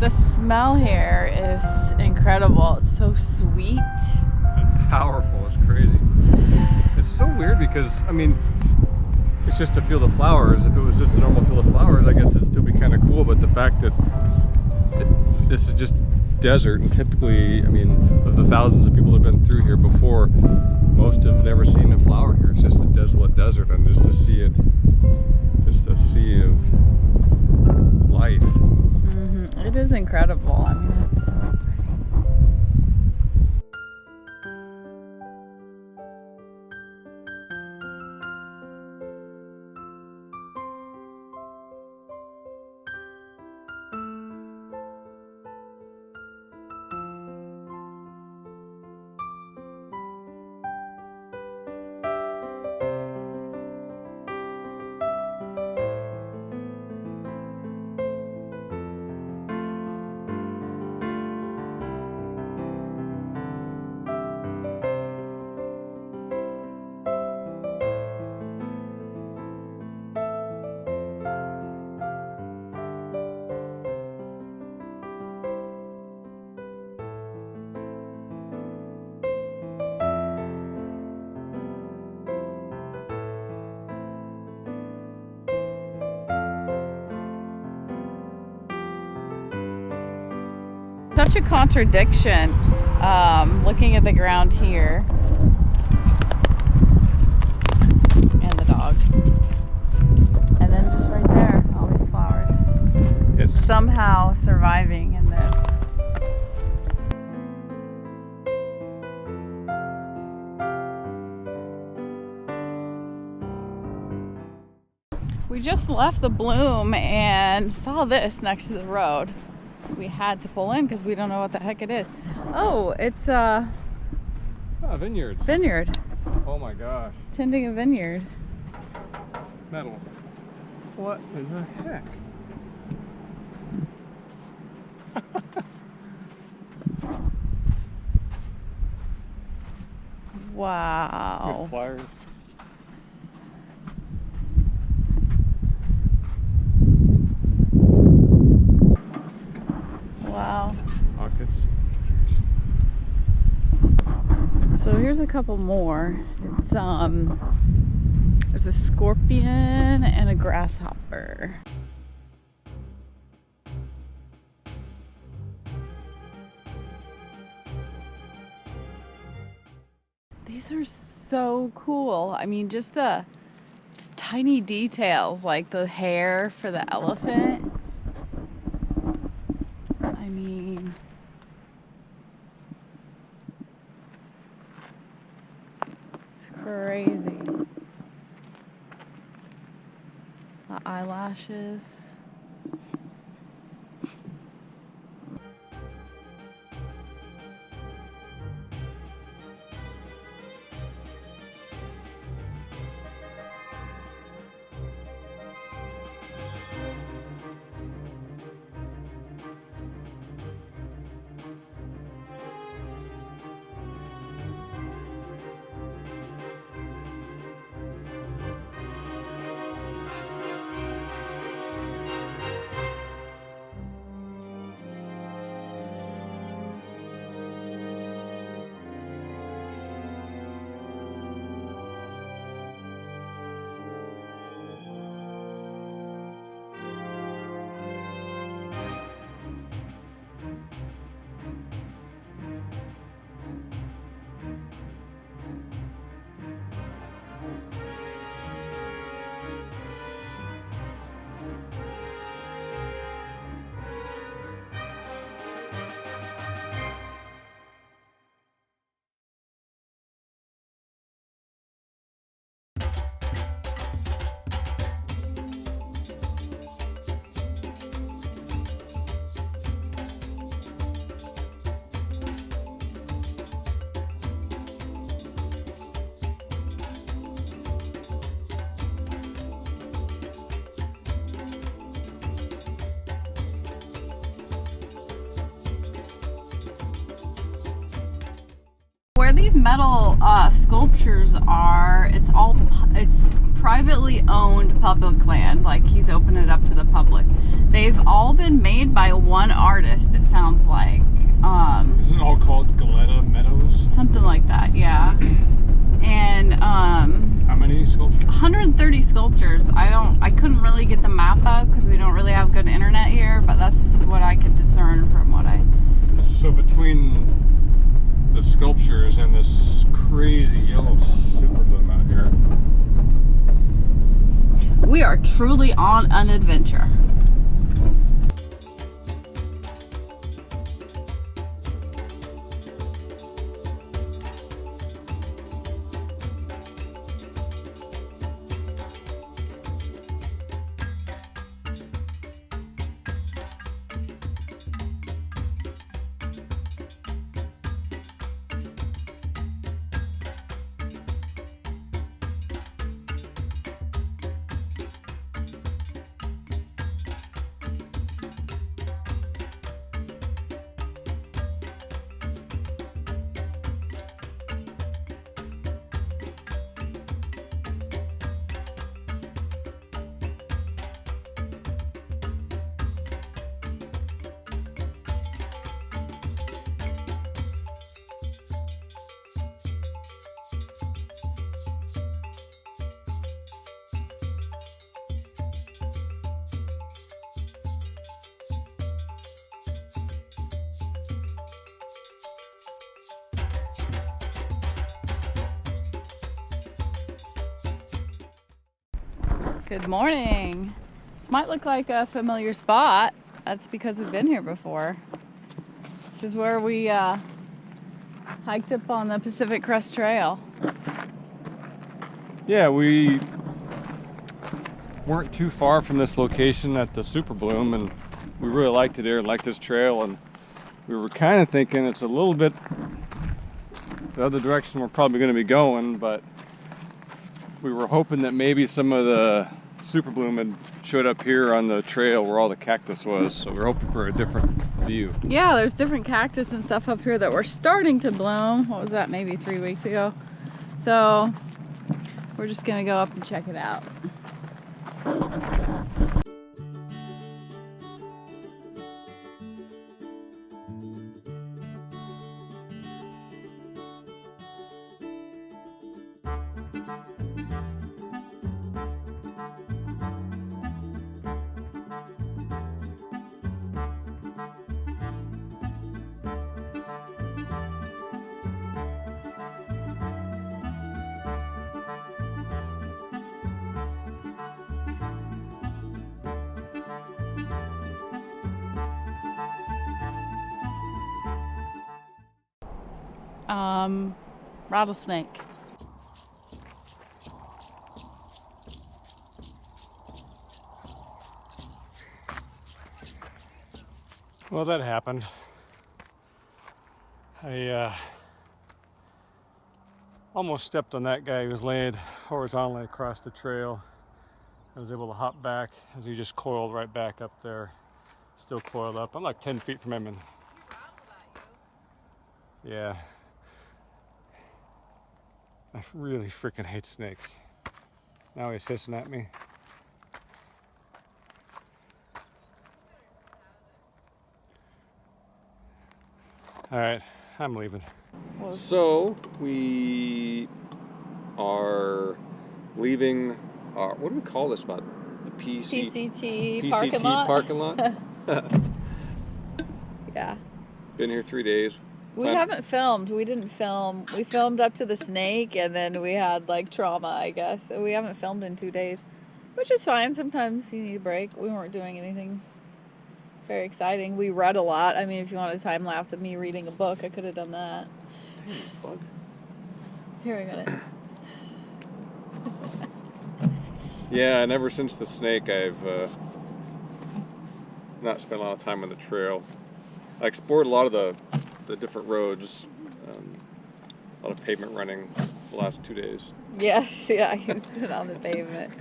the smell here is incredible. It's so sweet and powerful. It's crazy. It's so weird because, I mean, it's just a field of flowers. If it was just a normal field of flowers, I guess it'd still be kind of cool. But the fact that this is just desert, and typically, I mean, of the thousands of people that have been through here before, most have never seen a flower here. It's just a desolate desert, and just to see it, just a sea of life. Mm-hmm. It is incredible. I mean, it's so pretty. Such a contradiction looking at the ground here and the dog, and then just right there, all these flowers. It's somehow surviving in this. We just left the bloom and saw this next to the road. We had to pull in because we don't know what the heck it is. Oh, it's vineyards. Vineyard. Oh my gosh. Tending a vineyard. Metal. What in the heck? Wow. Good flyers. Wow. Pockets. So here's a couple more. It's there's a scorpion and a grasshopper. These are so cool. I mean, just the tiny details, like the hair for the elephant. I mean, it's crazy. The eyelashes. Where these metal sculptures are, it's private privately owned public land. Like, he's opened it up to the public. They've all been made by one artist, it sounds like. Isn't it all called Galetta Meadows? Something like that, yeah. And how many sculptures? 130 sculptures. I couldn't really get the map up because we don't really have good internet here, but that's what I could discern from what I... So between the sculptures and this crazy yellow super bloom out here, we are truly on an adventure. Good morning. This might look like a familiar spot. That's because we've been here before. This is where we hiked up on the Pacific Crest Trail. yeah, we weren't too far from this location at the Super Bloom, and we really liked it here and liked this trail, and we were kind of thinking it's a little bit the other direction we're probably going to be going, but we were hoping that maybe some of the Super Bloom had showed up here on the trail where all the cactus was, so we're hoping for a different view. Yeah, there's different cactus and stuff up here that were starting to bloom. What was that, maybe 3 weeks ago? So we're just gonna go up and check it out. Rattlesnake. Well, that happened. I almost stepped on that guy who was laying horizontally across the trail. I was able to hop back as he just coiled right back up there, still coiled up. I'm like 10 feet from him, and yeah, I really freaking hate snakes. Now he's hissing at me. All right, I'm leaving. So we are leaving our, what do we call this spot? The PCT parking lot? Yeah. Been here 3 days. We haven't filmed. We didn't film. We filmed up to the snake, and then we had like trauma, I guess. So we haven't filmed in 2 days, which is fine. Sometimes you need a break. We weren't doing anything very exciting. We read a lot. I mean, if you want a time lapse of me reading a book, I could have done that. Bug. Here, I got it. Yeah, and ever since the snake, I've not spent a lot of time on the trail. I explored a lot of the different roads, a lot of pavement running the last 2 days. Yes, yeah, he's been on the pavement.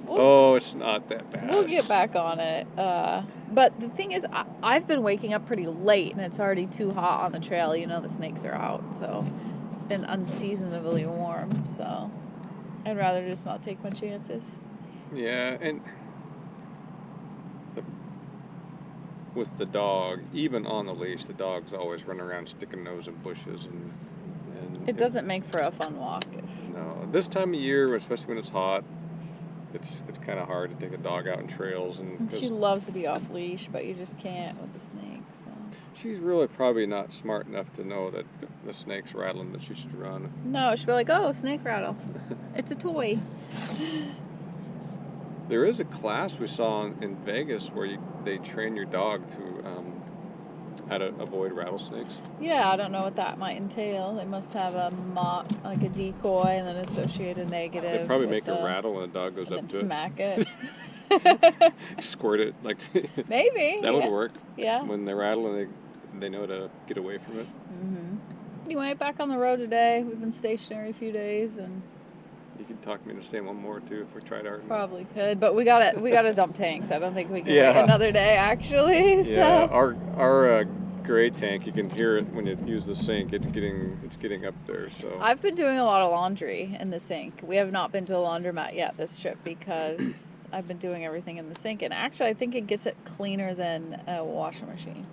Oh, it's not that bad. We'll get back on it. But the thing is, I've been waking up pretty late, and it's already too hot on the trail. You know, the snakes are out, so it's been unseasonably warm. So I'd rather just not take my chances. Yeah, and with the dog, even on the leash, the dog's always running around sticking nose in bushes, and it doesn't make for a fun walk. No, this time of year, especially when it's hot, it's kind of hard to take a dog out in trails. And she loves to be off leash, but you just can't with the snake. So she's really probably not smart enough to know that the snake's rattling, that she should run. No, she'll be like, "Oh, snake rattle. It's a toy." There is a class we saw in Vegas where they train your dog to how to avoid rattlesnakes. Yeah, I don't know what that might entail. They must have a like a decoy and then associated negative. They probably make a rattle when a dog goes up to smack it. Squirt it like. Maybe that would work. Yeah. When they rattle and they know to get away from it. Anyway, back on the road today. We've been stationary a few days, and you can talk me into saying one more too if we tried hard. Probably could, but we got to dump tanks. I don't think we can wait another day actually. Yeah, so. our gray tank, you can hear it when you use the sink. It's getting up there. So I've been doing a lot of laundry in the sink. We have not been to a laundromat yet this trip because I've been doing everything in the sink, and actually I think it gets it cleaner than a washing machine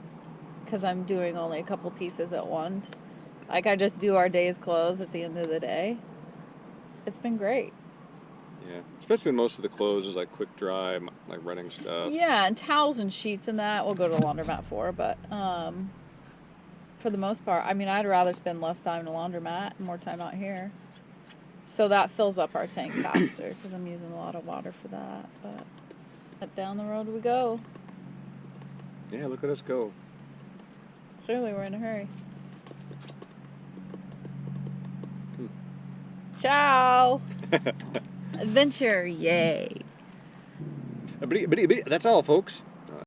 because I'm doing only a couple pieces at once. Like I just do our day's clothes at the end of the day. It's been great. Yeah, especially when most of the clothes is like quick dry, like running stuff. Yeah, and towels and sheets and that we'll go to the laundromat for, but for the most part, I mean, I'd rather spend less time in a laundromat and more time out here. So that fills up our tank faster because I'm using a lot of water for that. But down the road we go. Yeah, look at us go. Clearly we're in a hurry. Ciao! Adventure, yay! That's all, folks.